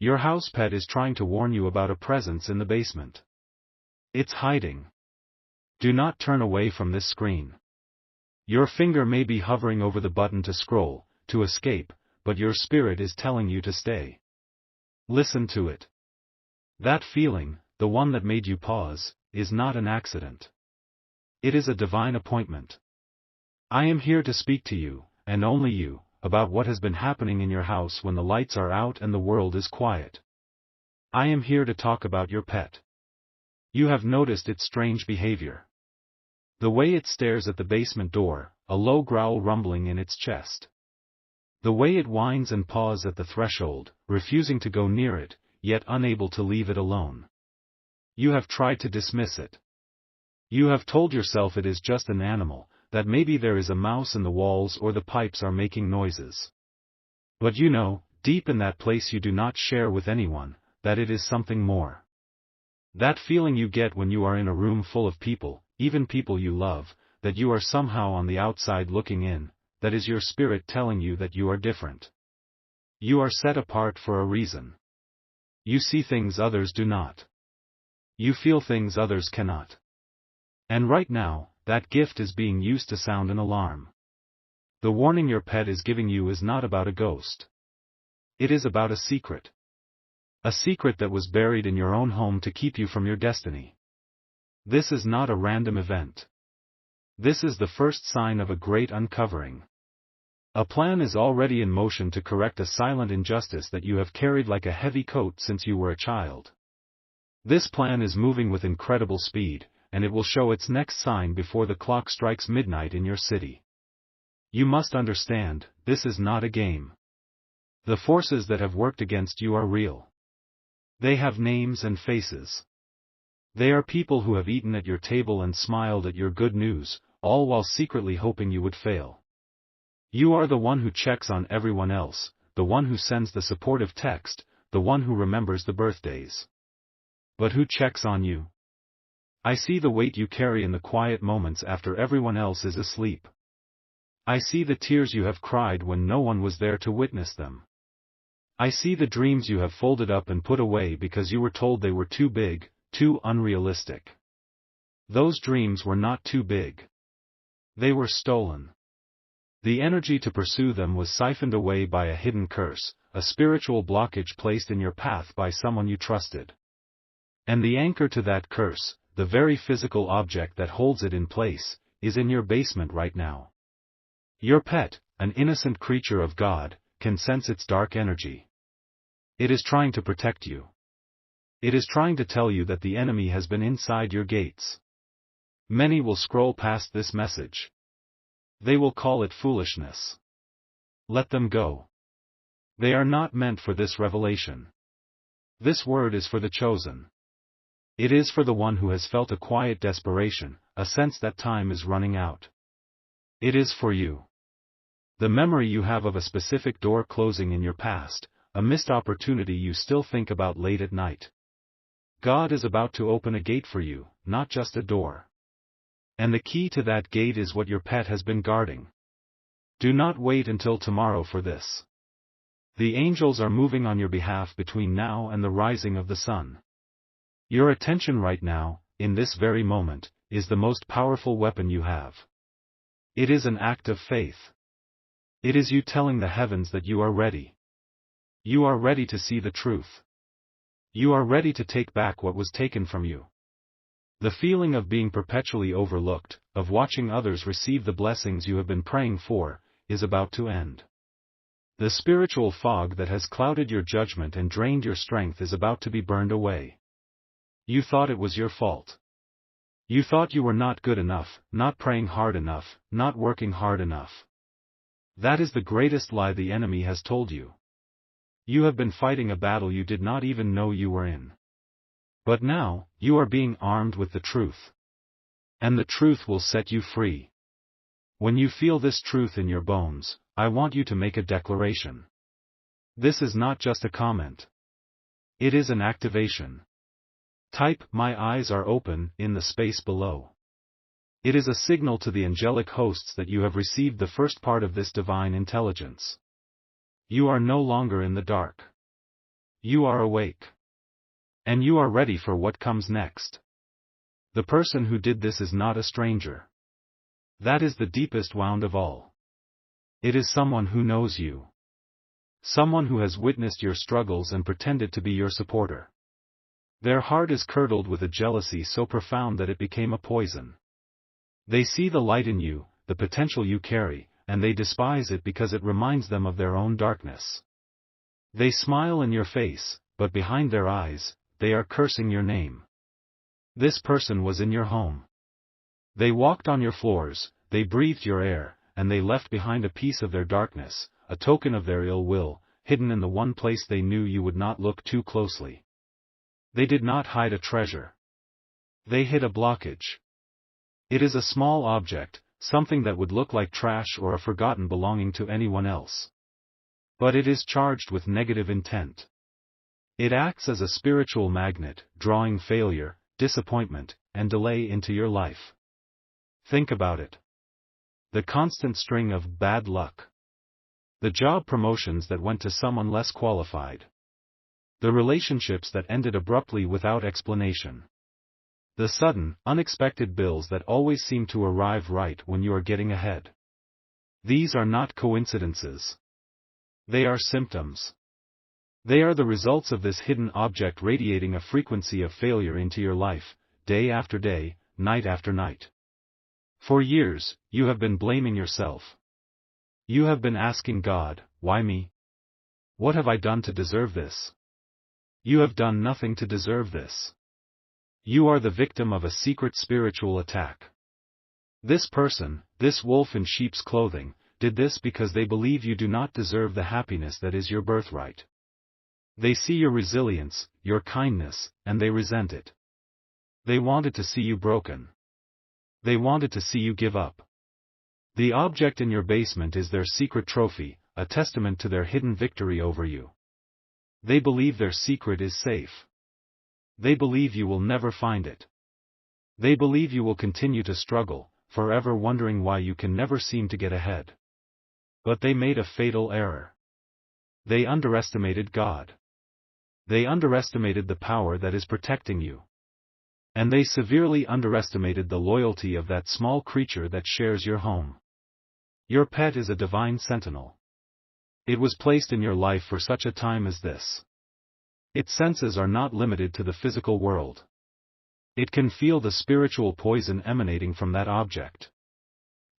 Your house pet is trying to warn you about a presence in the basement. It's hiding. Do not turn away from this screen. Your finger may be hovering over the button to scroll, to escape, but your spirit is telling you to stay. Listen to it. That feeling, the one that made you pause, is not an accident. It is a divine appointment. I am here to speak to you, and only you, about what has been happening in your house when the lights are out and the world is quiet. I am here to talk about your pet. You have noticed its strange behavior. The way it stares at the basement door, a low growl rumbling in its chest. The way it whines and paws at the threshold, refusing to go near it, yet unable to leave it alone. You have tried to dismiss it. You have told yourself it is just an animal, that maybe there is a mouse in the walls or the pipes are making noises. But you know, deep in that place you do not share with anyone, that it is something more. That feeling you get when you are in a room full of people, even people you love, that you are somehow on the outside looking in, that is your spirit telling you that you are different. You are set apart for a reason. You see things others do not. You feel things others cannot. And right now, that gift is being used to sound an alarm. The warning your pet is giving you is not about a ghost. It is about a secret. A secret that was buried in your own home to keep you from your destiny. This is not a random event. This is the first sign of a great uncovering. A plan is already in motion to correct a silent injustice that you have carried like a heavy coat since you were a child. This plan is moving with incredible speed, and it will show its next sign before the clock strikes midnight in your city. You must understand, this is not a game. The forces that have worked against you are real. They have names and faces. They are people who have eaten at your table and smiled at your good news, all while secretly hoping you would fail. You are the one who checks on everyone else, the one who sends the supportive text, the one who remembers the birthdays. But who checks on you? I see the weight you carry in the quiet moments after everyone else is asleep. I see the tears you have cried when no one was there to witness them. I see the dreams you have folded up and put away because you were told they were too big, too unrealistic. Those dreams were not too big. They were stolen. The energy to pursue them was siphoned away by a hidden curse, a spiritual blockage placed in your path by someone you trusted. And the anchor to that curse, the very physical object that holds it in place, is in your basement right now. Your pet, an innocent creature of God, can sense its dark energy. It is trying to protect you. It is trying to tell you that the enemy has been inside your gates. Many will scroll past this message. They will call it foolishness. Let them go. They are not meant for this revelation. This word is for the chosen. It is for the one who has felt a quiet desperation, a sense that time is running out. It is for you. The memory you have of a specific door closing in your past, a missed opportunity you still think about late at night. God is about to open a gate for you, not just a door. And the key to that gate is what your pet has been guarding. Do not wait until tomorrow for this. The angels are moving on your behalf between now and the rising of the sun. Your attention right now, in this very moment, is the most powerful weapon you have. It is an act of faith. It is you telling the heavens that you are ready. You are ready to see the truth. You are ready to take back what was taken from you. The feeling of being perpetually overlooked, of watching others receive the blessings you have been praying for, is about to end. The spiritual fog that has clouded your judgment and drained your strength is about to be burned away. You thought it was your fault. You thought you were not good enough, not praying hard enough, not working hard enough. That is the greatest lie the enemy has told you. You have been fighting a battle you did not even know you were in. But now, you are being armed with the truth. And the truth will set you free. When you feel this truth in your bones, I want you to make a declaration. This is not just a comment. It is an activation. Type, "My eyes are open," in the space below. It is a signal to the angelic hosts that you have received the first part of this divine intelligence. You are no longer in the dark. You are awake. And you are ready for what comes next. The person who did this is not a stranger. That is the deepest wound of all. It is someone who knows you. Someone who has witnessed your struggles and pretended to be your supporter. Their heart is curdled with a jealousy so profound that it became a poison. They see the light in you, the potential you carry, and they despise it because it reminds them of their own darkness. They smile in your face, but behind their eyes, they are cursing your name. This person was in your home. They walked on your floors, they breathed your air, and they left behind a piece of their darkness, a token of their ill will, hidden in the one place they knew you would not look too closely. They did not hide a treasure. They hid a blockage. It is a small object, something that would look like trash or a forgotten belonging to anyone else. But it is charged with negative intent. It acts as a spiritual magnet, drawing failure, disappointment, and delay into your life. Think about it. The constant string of bad luck. The job promotions that went to someone less qualified. The relationships that ended abruptly without explanation. The sudden, unexpected bills that always seem to arrive right when you are getting ahead. These are not coincidences. They are symptoms. They are the results of this hidden object radiating a frequency of failure into your life, day after day, night after night. For years, you have been blaming yourself. You have been asking God, why me? What have I done to deserve this? You have done nothing to deserve this. You are the victim of a secret spiritual attack. This person, this wolf in sheep's clothing, did this because they believe you do not deserve the happiness that is your birthright. They see your resilience, your kindness, and they resent it. They wanted to see you broken. They wanted to see you give up. The object in your basement is their secret trophy, a testament to their hidden victory over you. They believe their secret is safe. They believe you will never find it. They believe you will continue to struggle, forever wondering why you can never seem to get ahead. But they made a fatal error. They underestimated God. They underestimated the power that is protecting you. And they severely underestimated the loyalty of that small creature that shares your home. Your pet is a divine sentinel. It was placed in your life for such a time as this. Its senses are not limited to the physical world. It can feel the spiritual poison emanating from that object.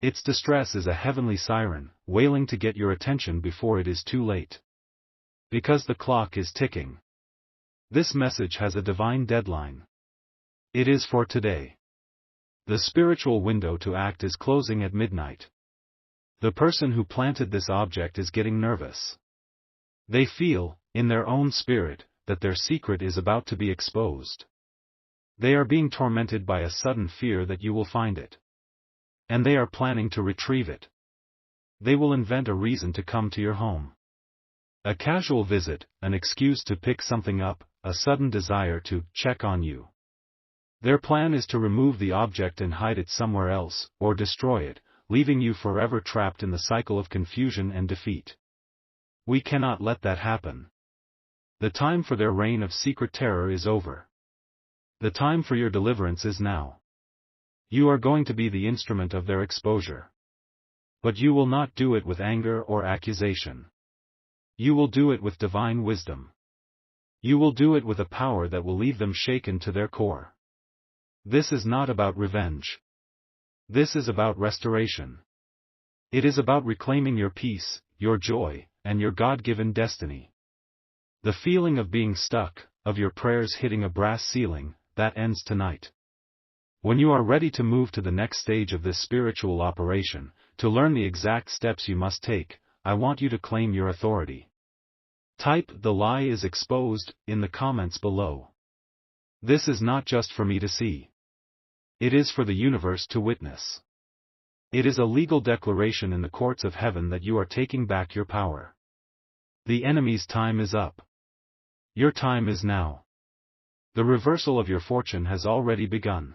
Its distress is a heavenly siren, wailing to get your attention before it is too late. Because the clock is ticking. This message has a divine deadline. It is for today. The spiritual window to act is closing at midnight. The person who planted this object is getting nervous. They feel, in their own spirit, that their secret is about to be exposed. They are being tormented by a sudden fear that you will find it. And they are planning to retrieve it. They will invent a reason to come to your home. A casual visit, an excuse to pick something up, a sudden desire to check on you. Their plan is to remove the object and hide it somewhere else, or destroy it, leaving you forever trapped in the cycle of confusion and defeat. We cannot let that happen. The time for their reign of secret terror is over. The time for your deliverance is now. You are going to be the instrument of their exposure. But you will not do it with anger or accusation. You will do it with divine wisdom. You will do it with a power that will leave them shaken to their core. This is not about revenge. This is about restoration. It is about reclaiming your peace, your joy, and your God-given destiny. The feeling of being stuck, of your prayers hitting a brass ceiling, that ends tonight. When you are ready to move to the next stage of this spiritual operation, to learn the exact steps you must take, I want you to claim your authority. Type "The lie is exposed" in the comments below. This is not just for me to see. It is for the universe to witness. It is a legal declaration in the courts of heaven that you are taking back your power. The enemy's time is up. Your time is now. The reversal of your fortune has already begun.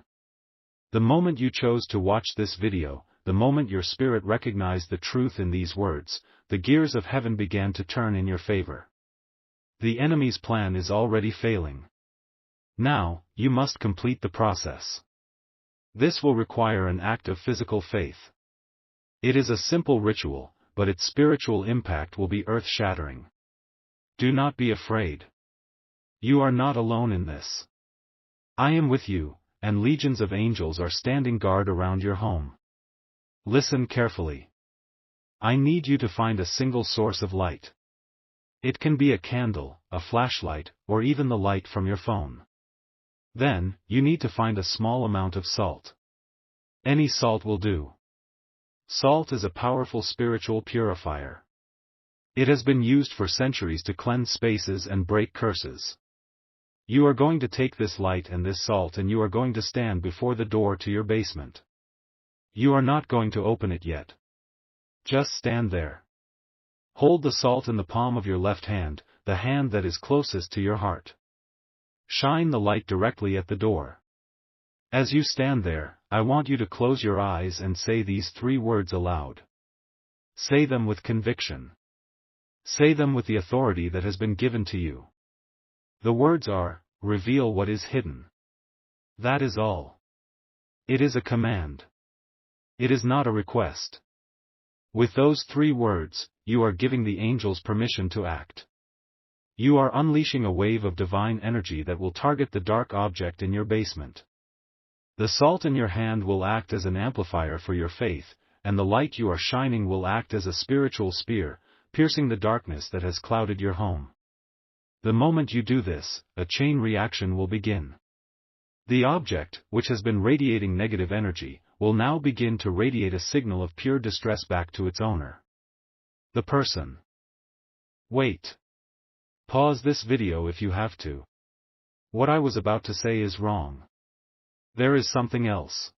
The moment you chose to watch this video, the moment your spirit recognized the truth in these words, the gears of heaven began to turn in your favor. The enemy's plan is already failing. Now, you must complete the process. This will require an act of physical faith. It is a simple ritual, but its spiritual impact will be earth-shattering. Do not be afraid. You are not alone in this. I am with you, and legions of angels are standing guard around your home. Listen carefully. I need you to find a single source of light. It can be a candle, a flashlight, or even the light from your phone. Then, you need to find a small amount of salt. Any salt will do. Salt is a powerful spiritual purifier. It has been used for centuries to cleanse spaces and break curses. You are going to take this light and this salt and you are going to stand before the door to your basement. You are not going to open it yet. Just stand there. Hold the salt in the palm of your left hand, the hand that is closest to your heart. Shine the light directly at the door. As you stand there, I want you to close your eyes and say these 3 words aloud. Say them with conviction. Say them with the authority that has been given to you. The words are, reveal what is hidden. That is all. It is a command. It is not a request. With those 3 words, you are giving the angels permission to act. You are unleashing a wave of divine energy that will target the dark object in your basement. The salt in your hand will act as an amplifier for your faith, and the light you are shining will act as a spiritual spear, piercing the darkness that has clouded your home. The moment you do this, a chain reaction will begin. The object, which has been radiating negative energy, will now begin to radiate a signal of pure distress back to its owner. The person. Wait. Pause this video if you have to. What I was about to say is wrong. There is something else.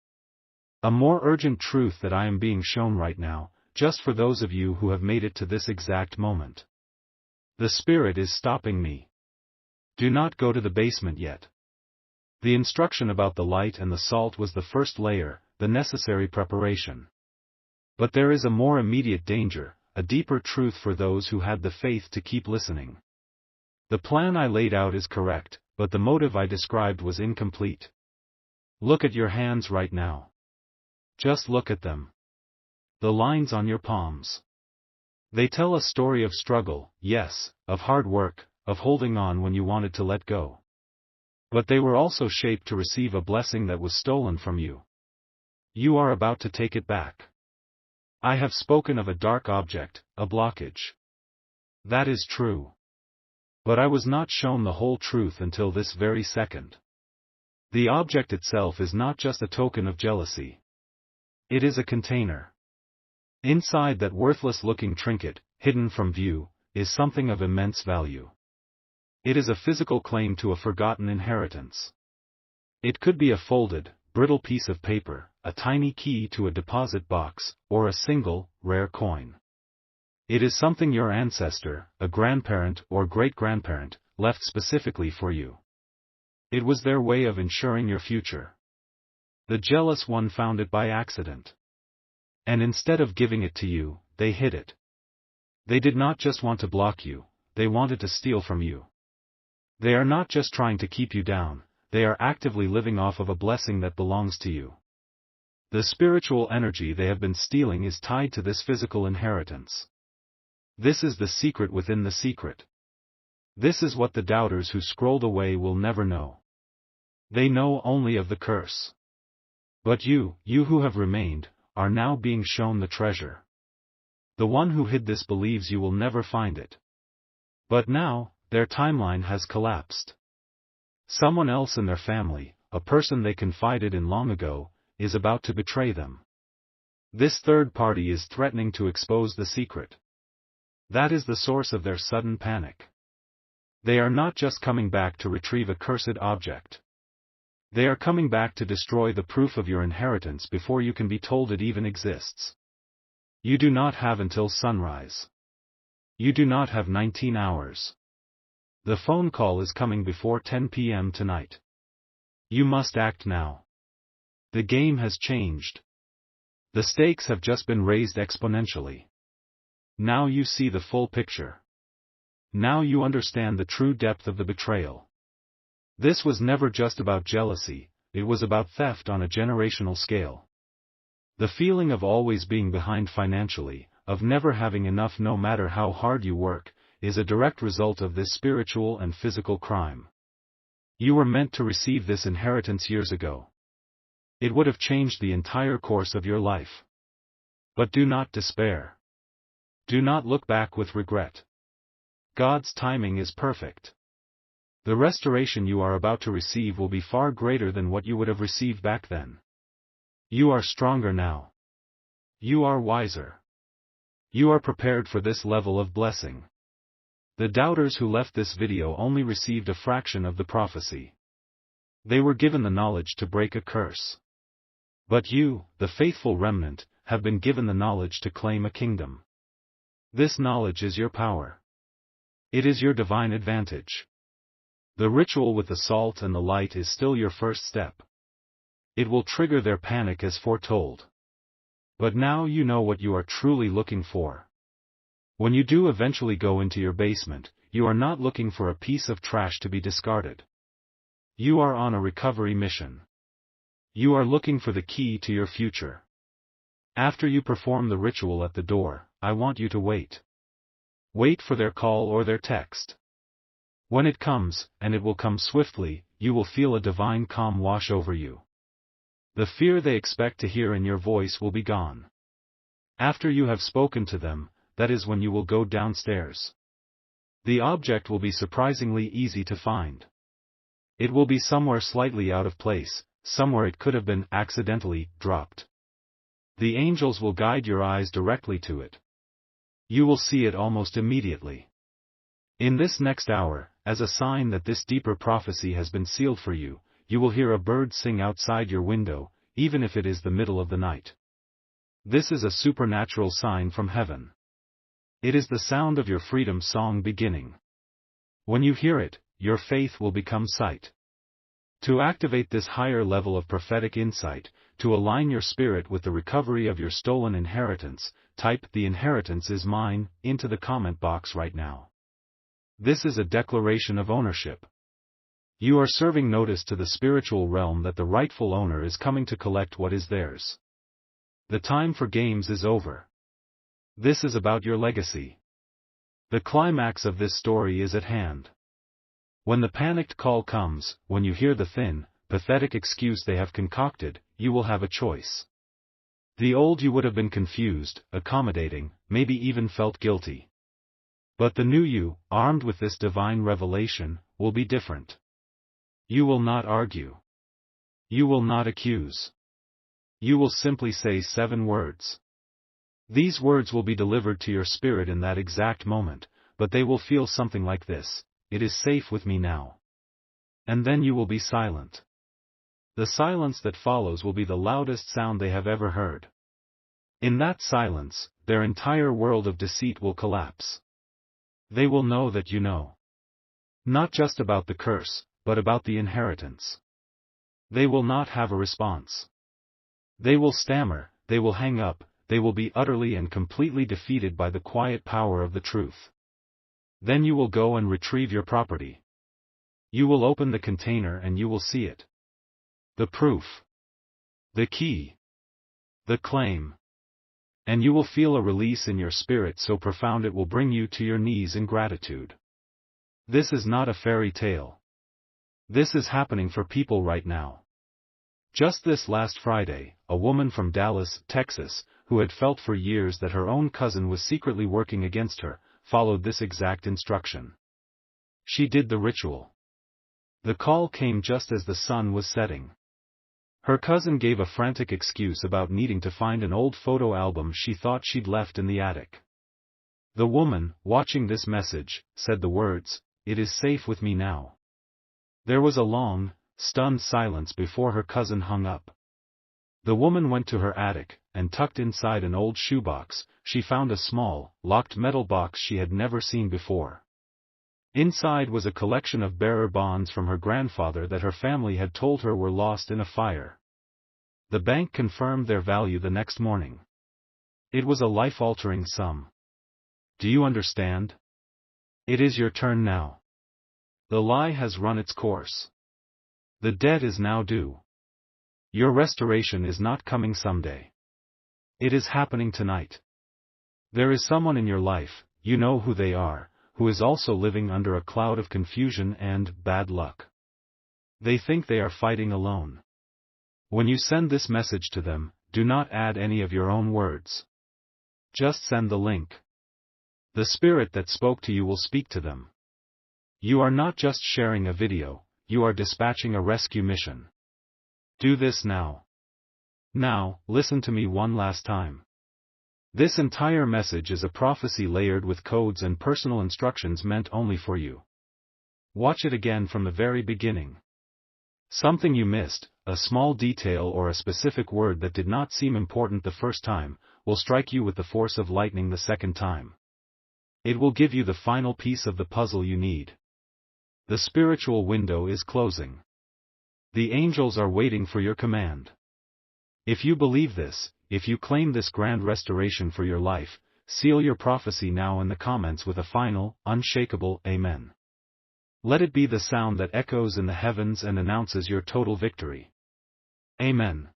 A more urgent truth that I am being shown right now, just for those of you who have made it to this exact moment. The Spirit is stopping me. Do not go to the basement yet. The instruction about the light and the salt was the first layer, the necessary preparation. But there is a more immediate danger, a deeper truth for those who had the faith to keep listening. The plan I laid out is correct, but the motive I described was incomplete. Look at your hands right now. Just look at them. The lines on your palms. They tell a story of struggle, yes, of hard work, of holding on when you wanted to let go. But they were also shaped to receive a blessing that was stolen from you. You are about to take it back. I have spoken of a dark object, a blockage. That is true. But I was not shown the whole truth until this very second. The object itself is not just a token of jealousy. It is a container. Inside that worthless-looking trinket, hidden from view, is something of immense value. It is a physical claim to a forgotten inheritance. It could be a folded, brittle piece of paper, a tiny key to a deposit box, or a single, rare coin. It is something your ancestor, a grandparent or great-grandparent, left specifically for you. It was their way of ensuring your future. The jealous one found it by accident. And instead of giving it to you, they hid it. They did not just want to block you, they wanted to steal from you. They are not just trying to keep you down, they are actively living off of a blessing that belongs to you. The spiritual energy they have been stealing is tied to this physical inheritance. This is the secret within the secret. This is what the doubters who scrolled away will never know. They know only of the curse. But you who have remained, are now being shown the treasure. The one who hid this believes you will never find it. But now, their timeline has collapsed. Someone else in their family, a person they confided in long ago, is about to betray them. This third party is threatening to expose the secret. That is the source of their sudden panic. They are not just coming back to retrieve a cursed object. They are coming back to destroy the proof of your inheritance before you can be told it even exists. You do not have until sunrise. You do not have 19 hours. The phone call is coming before 10 p.m. tonight. You must act now. The game has changed. The stakes have just been raised exponentially. Now you see the full picture. Now you understand the true depth of the betrayal. This was never just about jealousy, it was about theft on a generational scale. The feeling of always being behind financially, of never having enough no matter how hard you work, is a direct result of this spiritual and physical crime. You were meant to receive this inheritance years ago. It would have changed the entire course of your life. But do not despair. Do not look back with regret. God's timing is perfect. The restoration you are about to receive will be far greater than what you would have received back then. You are stronger now. You are wiser. You are prepared for this level of blessing. The doubters who left this video only received a fraction of the prophecy. They were given the knowledge to break a curse. But you, the faithful remnant, have been given the knowledge to claim a kingdom. This knowledge is your power. It is your divine advantage. The ritual with the salt and the light is still your first step. It will trigger their panic as foretold. But now you know what you are truly looking for. When you do eventually go into your basement, you are not looking for a piece of trash to be discarded. You are on a recovery mission. You are looking for the key to your future. After you perform the ritual at the door, I want you to wait. Wait for their call or their text. When it comes, and it will come swiftly, you will feel a divine calm wash over you. The fear they expect to hear in your voice will be gone. After you have spoken to them, that is when you will go downstairs. The object will be surprisingly easy to find. It will be somewhere slightly out of place, somewhere it could have been accidentally dropped. The angels will guide your eyes directly to it. You will see it almost immediately. In this next hour, as a sign that this deeper prophecy has been sealed for you, you will hear a bird sing outside your window, even if it is the middle of the night. This is a supernatural sign from heaven. It is the sound of your freedom song beginning. When you hear it, your faith will become sight. To activate this higher level of prophetic insight, to align your spirit with the recovery of your stolen inheritance, type "The inheritance is mine" into the comment box right now. This is a declaration of ownership. You are serving notice to the spiritual realm that the rightful owner is coming to collect what is theirs. The time for games is over. This is about your legacy. The climax of this story is at hand. When the panicked call comes, when you hear the thin, pathetic excuse they have concocted, you will have a choice. The old you would have been confused, accommodating, maybe even felt guilty. But the new you, armed with this divine revelation, will be different. You will not argue. You will not accuse. You will simply say 7 words. These words will be delivered to your spirit in that exact moment, but they will feel something like this: "It is safe with me now." And then you will be silent. The silence that follows will be the loudest sound they have ever heard. In that silence, their entire world of deceit will collapse. They will know that you know. Not just about the curse, but about the inheritance. They will not have a response. They will stammer, they will hang up, they will be utterly and completely defeated by the quiet power of the truth. Then you will go and retrieve your property. You will open the container and you will see it. The proof. The key. The claim. And you will feel a release in your spirit so profound it will bring you to your knees in gratitude. This is not a fairy tale. This is happening for people right now. Just this last Friday, a woman from Dallas, Texas, who had felt for years that her own cousin was secretly working against her, followed this exact instruction. She did the ritual. The call came just as the sun was setting. Her cousin gave a frantic excuse about needing to find an old photo album she thought she'd left in the attic. The woman, watching this message, said the words, "It is safe with me now." There was a long, stunned silence before her cousin hung up. The woman went to her attic, and tucked inside an old shoebox, she found a small, locked metal box she had never seen before. Inside was a collection of bearer bonds from her grandfather that her family had told her were lost in a fire. The bank confirmed their value the next morning. It was a life-altering sum. Do you understand? It is your turn now. The lie has run its course. The debt is now due. Your restoration is not coming someday. It is happening tonight. There is someone in your life, you know who they are, who is also living under a cloud of confusion and bad luck. They think they are fighting alone. When you send this message to them, do not add any of your own words. Just send the link. The spirit that spoke to you will speak to them. You are not just sharing a video, you are dispatching a rescue mission. Do this now. Now, listen to me one last time. This entire message is a prophecy layered with codes and personal instructions meant only for you. Watch it again from the very beginning. Something you missed, a small detail or a specific word that did not seem important the first time, will strike you with the force of lightning the second time. It will give you the final piece of the puzzle you need. The spiritual window is closing. The angels are waiting for your command. If you believe this, if you claim this grand restoration for your life, seal your prophecy now in the comments with a final, unshakable Amen. Let it be the sound that echoes in the heavens and announces your total victory. Amen.